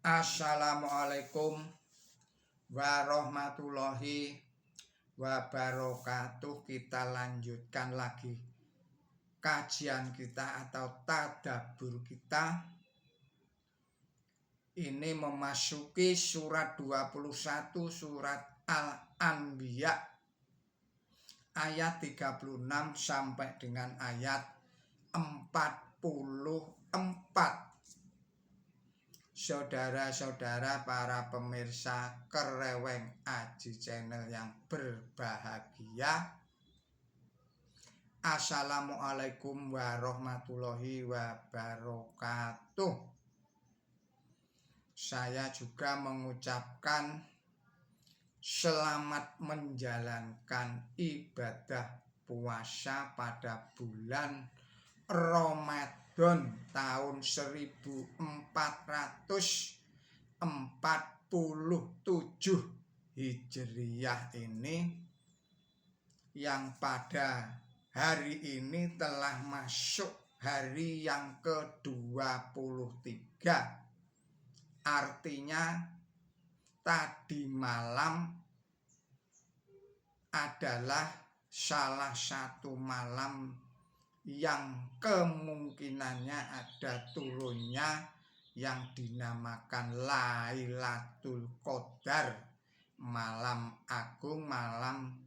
Assalamualaikum warahmatullahi wabarakatuh. Kita lanjutkan lagi kajian kita atau tadabbur kita. Ini memasuki surat 21 surat Al-Anbiya ayat 36 sampai dengan ayat 44. Saudara-saudara para pemirsa Kereweng Aji Channel yang berbahagia, Assalamualaikum warahmatullahi wabarakatuh. Saya juga mengucapkan selamat menjalankan ibadah puasa pada bulan Ramadan tahun 1447 Hijriyah ini, yang pada hari ini telah masuk hari yang ke-23. Artinya tadi malam adalah salah satu malam yang kemungkinannya ada turunnya yang dinamakan Lailatul Qadar, malam agung, malam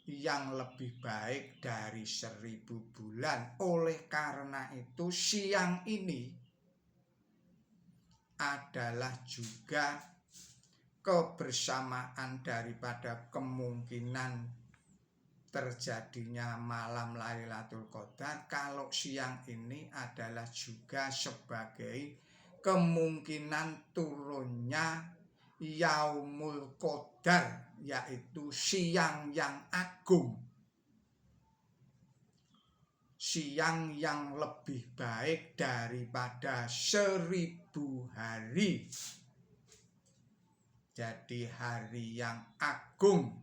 yang lebih baik dari 1000 bulan. Oleh karena itu siang ini adalah juga kebersamaan daripada kemungkinan terjadinya malam Lailatul Qadar. Kalau siang ini adalah juga sebagai kemungkinan turunnya Yaumul Qadar, yaitu siang yang agung, siang yang lebih baik daripada 1000 hari. Jadi hari yang agung.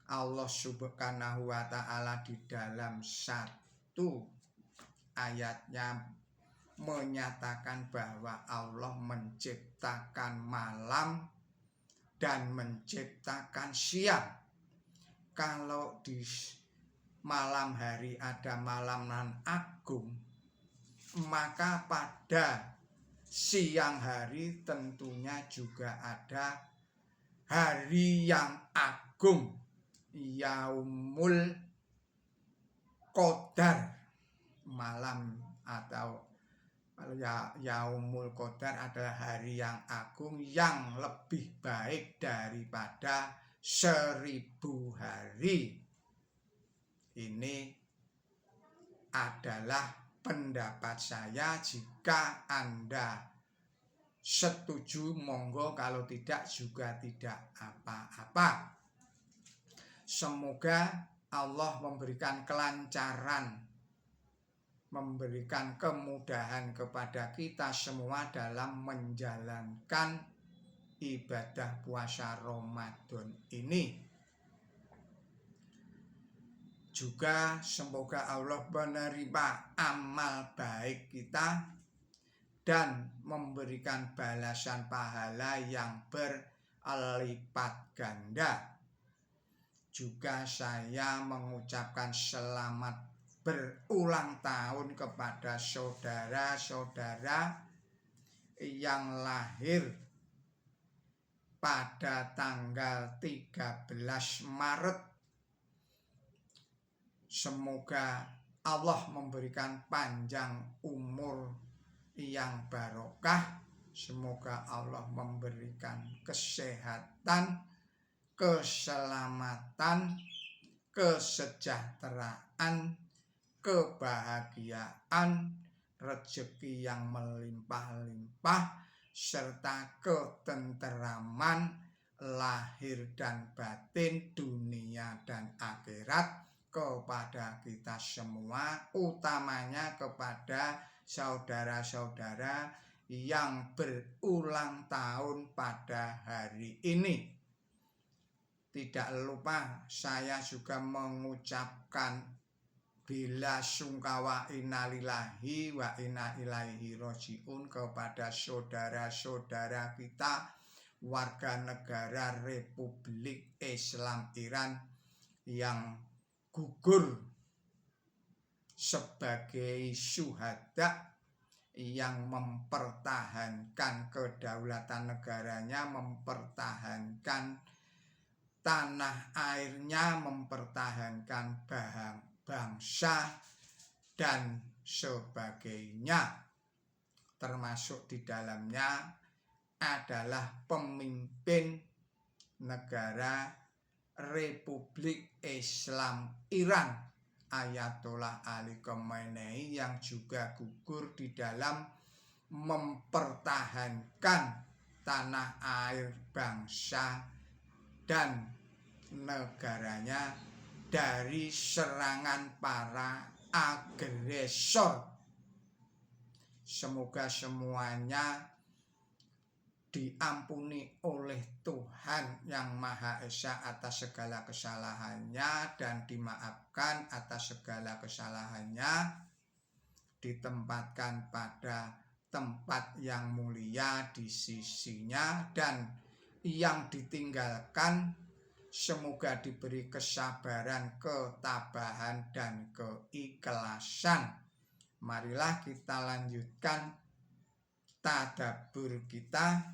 Allah Subhanahu wa ta'ala di dalam satu ayatnya menyatakan bahwa Allah menciptakan malam dan menciptakan siang. Kalau di malam hari ada malam nan agung, maka pada siang hari tentunya juga ada hari yang agung, Yaumul Qadar, malam atau Yaumul Qadar adalah hari yang agung yang lebih baik daripada 1000 hari. Ini adalah pendapat saya. Jika Anda setuju monggo, kalau tidak juga tidak apa-apa. Semoga Allah memberikan kelancaran, memberikan kemudahan kepada kita semua dalam menjalankan ibadah puasa Ramadan ini. Juga semoga Allah menerima amal baik kita dan memberikan balasan pahala yang berlipat ganda. Juga saya mengucapkan selamat berulang tahun kepada saudara-saudara yang lahir pada tanggal 13 Maret. Semoga Allah memberikan panjang umur yang barokah. Semoga Allah memberikan kesehatan, keselamatan, kesejahteraan, kebahagiaan, rezeki yang melimpah-limpah, serta ketenteraman lahir dan batin, dunia dan akhirat kepada kita semua, utamanya kepada saudara-saudara yang berulang tahun pada hari ini. Tidak lupa saya juga mengucapkan bela sungkawa innalillahi wa inna ilaihi rajiun kepada saudara-saudara kita warga negara Republik Islam Iran yang gugur sebagai syuhada yang mempertahankan kedaulatan negaranya, mempertahankan tanah airnya, mempertahankan bangsa dan sebagainya, termasuk di dalamnya adalah pemimpin negara Republik Islam Iran Ayatollah Ali Khamenei yang juga gugur di dalam mempertahankan tanah air bangsa dan negaranya dari serangan para agresor. Semoga semuanya diampuni oleh Tuhan Yang Maha Esa atas segala kesalahannya dan dimaafkan atas segala kesalahannya, ditempatkan pada tempat yang mulia di sisinya, dan yang ditinggalkan semoga diberi kesabaran, ketabahan, dan keikhlasan. Marilah kita lanjutkan tadabbur kita.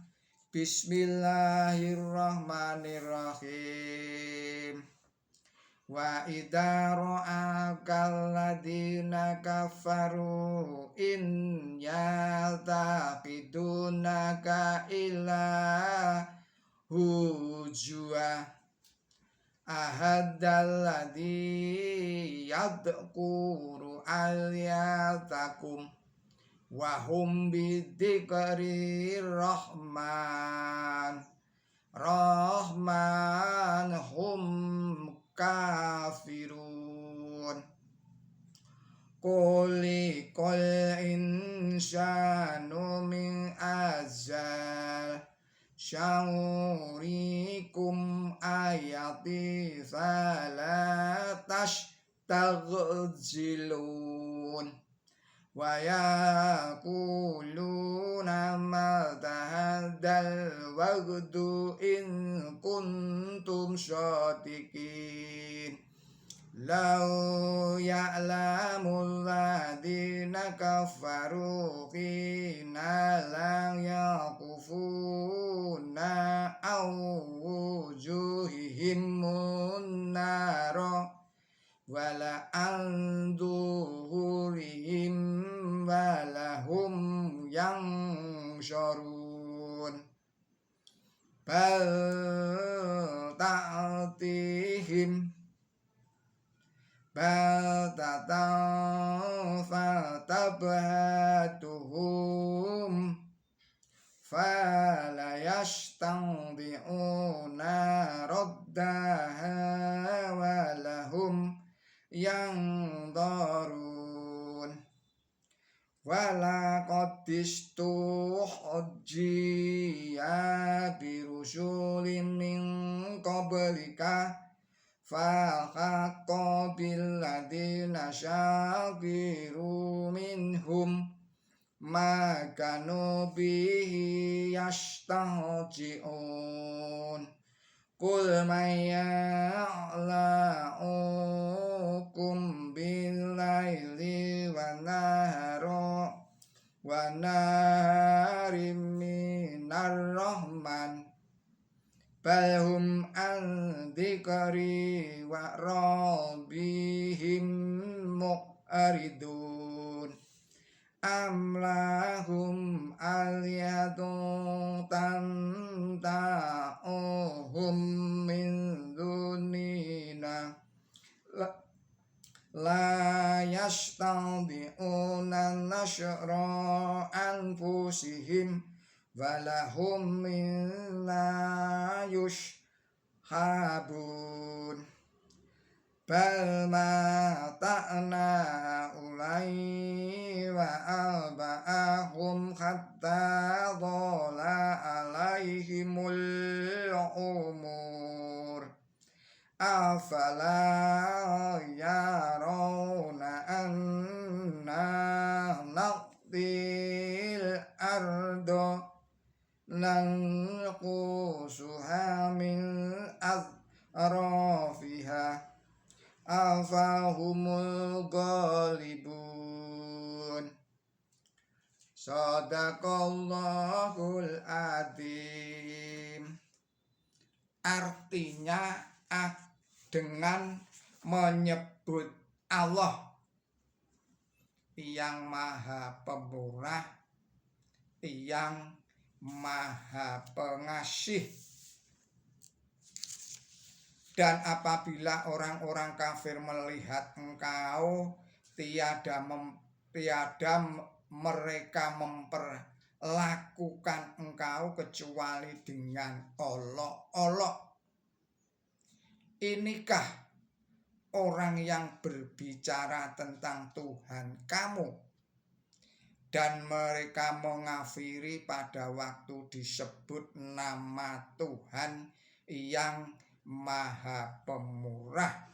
Bismillahirrahmanirrahim. Wa idza ra'akal ladzina kafaru in yaltaqidunaka illa hujwa ahadal ladzi yadhkuru alyatakum wa hum bidzikri rahman hum kafirun. Qul insanu min azal sya'urikum ayati falatash taghzilun wa yaquluna madhadal wagdu in kuntum shadiqin law ya'lamul ladina kafaru hina la yaqufuna aw wujuhihim nara wala anduhurihim walahum yang syarun bal ta'tihim bal fatabhatuhum fala yastangdi'una raddaha walahum yang darun wala qadistuhjiya birusulim min qablika fahaqqa billadina syakiru minhum makanu bihi yastahji'un qul mayya'la'ukum billaili wa nahari minar rahman balhum an dzikri wa rabbihim mu'ridun am lahum aliyatun tanta'uhum min dunina la yastadi'una nashra anfusihim walahum min la yushhabun bal mata'na ulai wa aba'ahum hatta dhala alaihimul umur afala yarawna nanqusuha min azrafiha afahumul ghalibun. Shadaqallahul adzim. Artinya dengan menyebut Allah yang maha pemurah, yang maha pengasih. Dan apabila orang-orang kafir melihat engkau, tiada mereka memperlakukan engkau kecuali dengan olok-olok. Inikah orang yang berbicara tentang Tuhan kamu? Dan mereka mengafiri pada waktu disebut nama Tuhan yang maha pemurah.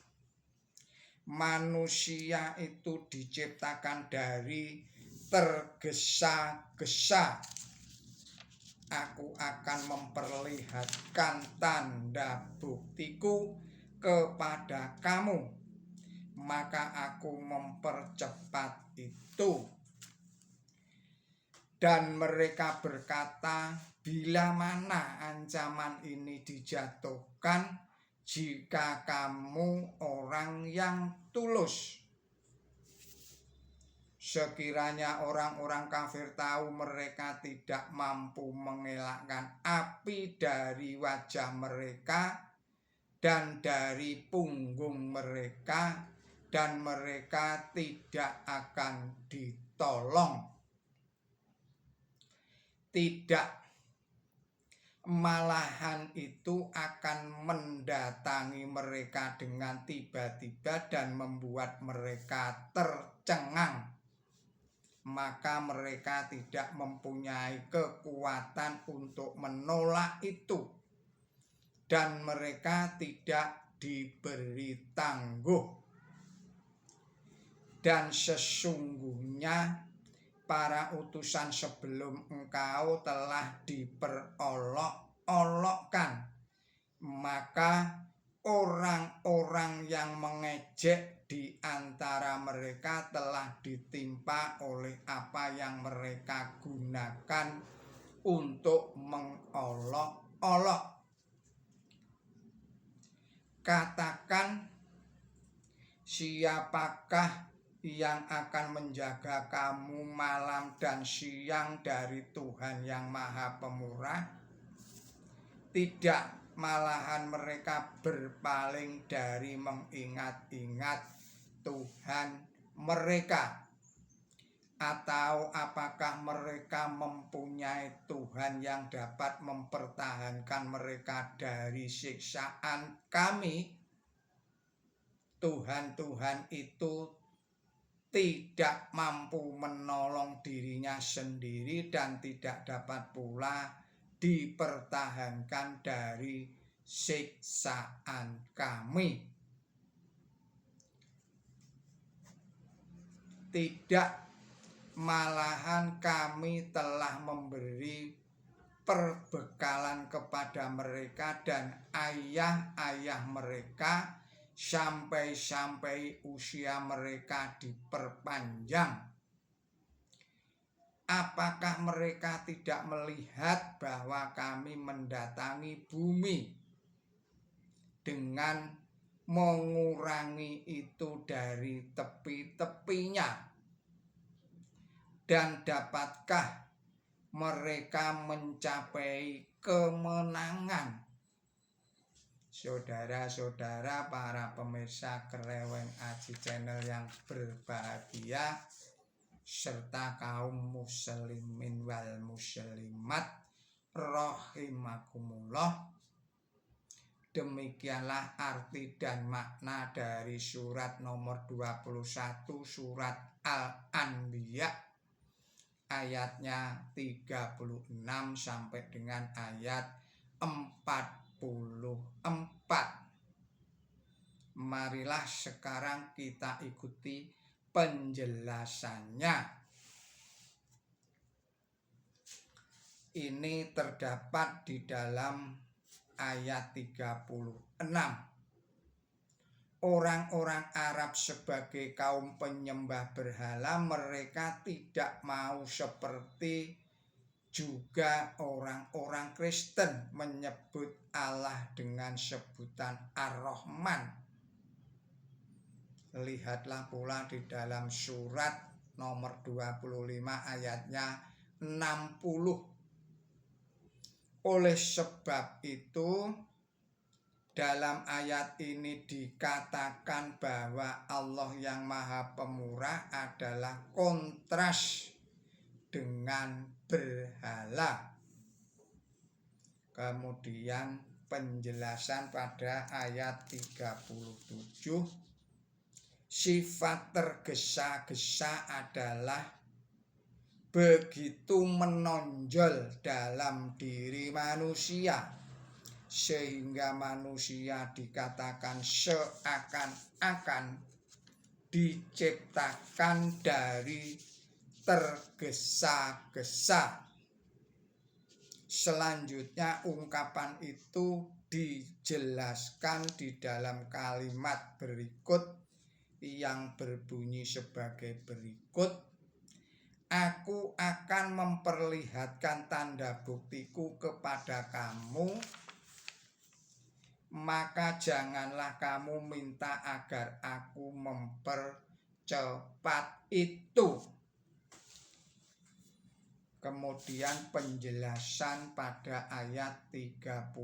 Manusia itu diciptakan dari tergesa-gesa. Aku akan memperlihatkan tanda buktiku kepada kamu, maka aku mempercepat itu. Dan mereka berkata, bila mana ancaman ini dijatuhkan jika kamu orang yang tulus? Sekiranya orang-orang kafir tahu mereka tidak mampu mengelakkan api dari wajah mereka dan dari punggung mereka, dan mereka tidak akan ditolong. Tidak, malahan itu akan mendatangi mereka dengan tiba-tiba dan membuat mereka tercengang. Maka mereka tidak mempunyai kekuatan untuk menolak itu, dan mereka tidak diberi tangguh. Dan sesungguhnya para utusan sebelum engkau telah diperolok-olokkan, maka orang-orang yang mengejek di antara mereka telah ditimpa oleh apa yang mereka gunakan untuk mengolok-olok. Katakan, siapakah yang akan menjaga kamu malam dan siang dari Tuhan yang maha pemurah? Tidak, malahan mereka berpaling dari mengingat-ingat Tuhan mereka. Atau apakah mereka mempunyai Tuhan yang dapat mempertahankan mereka dari siksaan kami? Tuhan-Tuhan itu tidak mampu menolong dirinya sendiri dan tidak dapat pula dipertahankan dari siksaan kami. Tidak, malahan kami telah memberi perbekalan kepada mereka dan ayah-ayah mereka sampai-sampai usia mereka diperpanjang. Apakah mereka tidak melihat bahwa kami mendatangi bumi dengan mengurangi itu dari tepi-tepinya? Dan dapatkah mereka mencapai kemenangan? Saudara-saudara para pemirsa Kreweng Aji Channel yang berbahagia, serta kaum muslimin wal muslimat rahimakumullah, demikianlah arti dan makna dari surat nomor 21 surat Al-Anbiya ayatnya 36 sampai dengan ayat 44. Marilah sekarang kita ikuti penjelasannya. ini terdapat di dalam ayat 36. Orang-orang Arab sebagai kaum penyembah berhala, mereka tidak mau seperti juga orang-orang Kristen menyebut Allah dengan sebutan Ar-Rahman. Lihatlah pula di dalam surat nomor 25 ayatnya 60. Oleh sebab itu, dalam ayat ini dikatakan bahwa Allah yang Maha Pemurah adalah kontras dengan berhala. Kemudian penjelasan pada ayat 37, sifat tergesa-gesa adalah begitu menonjol dalam diri manusia, sehingga manusia dikatakan seakan-akan diciptakan dari tergesa-gesa. Selanjutnya ungkapan itu dijelaskan di dalam kalimat berikut yang berbunyi sebagai berikut. Aku akan memperlihatkan tanda buktiku kepada kamu, maka janganlah kamu minta agar aku mempercepat itu. Kemudian penjelasan pada ayat 38.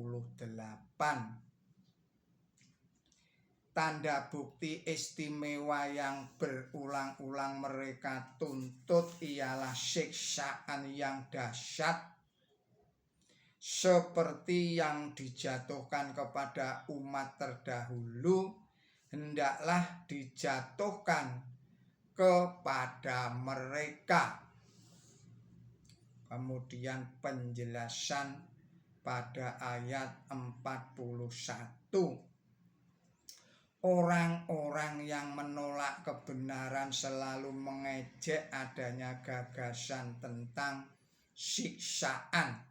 Tanda bukti istimewa yang berulang-ulang mereka tuntut ialah siksaan yang dahsyat seperti yang dijatuhkan kepada umat terdahulu, hendaklah dijatuhkan kepada mereka. Kemudian penjelasan pada ayat 41. Orang-orang yang menolak kebenaran selalu mengejek adanya gagasan tentang siksaan.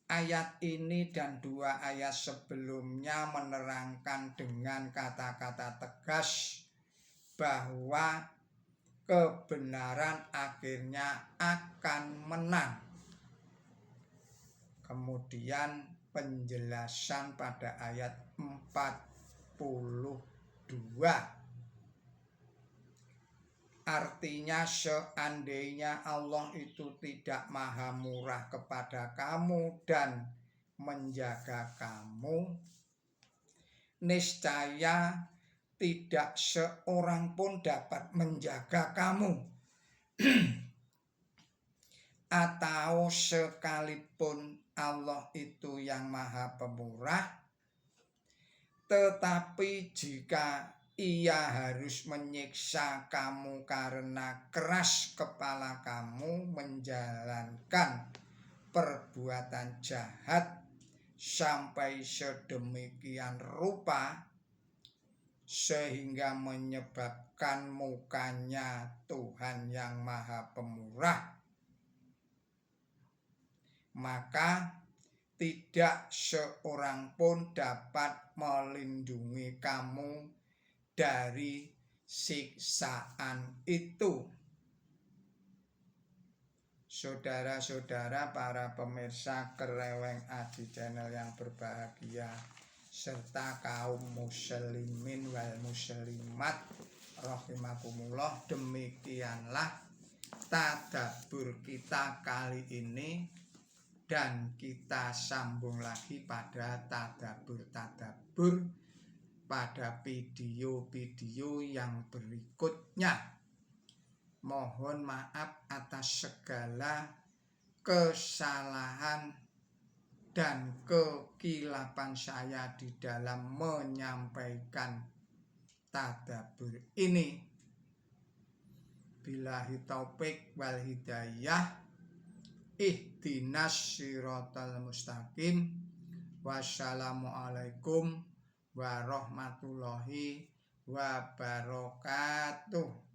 Ayat ini dan dua ayat sebelumnya menerangkan dengan kata-kata tegas bahwa kebenaran akhirnya akan menang. Kemudian penjelasan pada ayat 42. Artinya seandainya Allah itu tidak maha murah kepada kamu dan menjaga kamu, niscaya tidak seorang pun dapat menjaga kamu. Atau sekalipun Allah itu yang maha pemurah, tetapi jika ia harus menyiksa kamu karena keras kepala kamu menjalankan perbuatan jahat sampai sedemikian rupa sehingga menyebabkan mukanya Tuhan yang maha pemurah, maka tidak seorang pun dapat melindungi kamu dari siksaan itu. Saudara-saudara para pemirsa Kereweng Adi Channel yang berbahagia, serta kaum muslimin wal muslimat rahimakumullah, demikianlah tadabbur kita kali ini, dan kita sambung lagi pada tadabbur pada video-video yang berikutnya. Mohon maaf atas segala kesalahan dan kekilapan saya di dalam menyampaikan tadabbur ini. Billahi taufik wal hidayah. Ihdinas siratal mustaqim. Wassalamualaikum warahmatullahi wabarakatuh.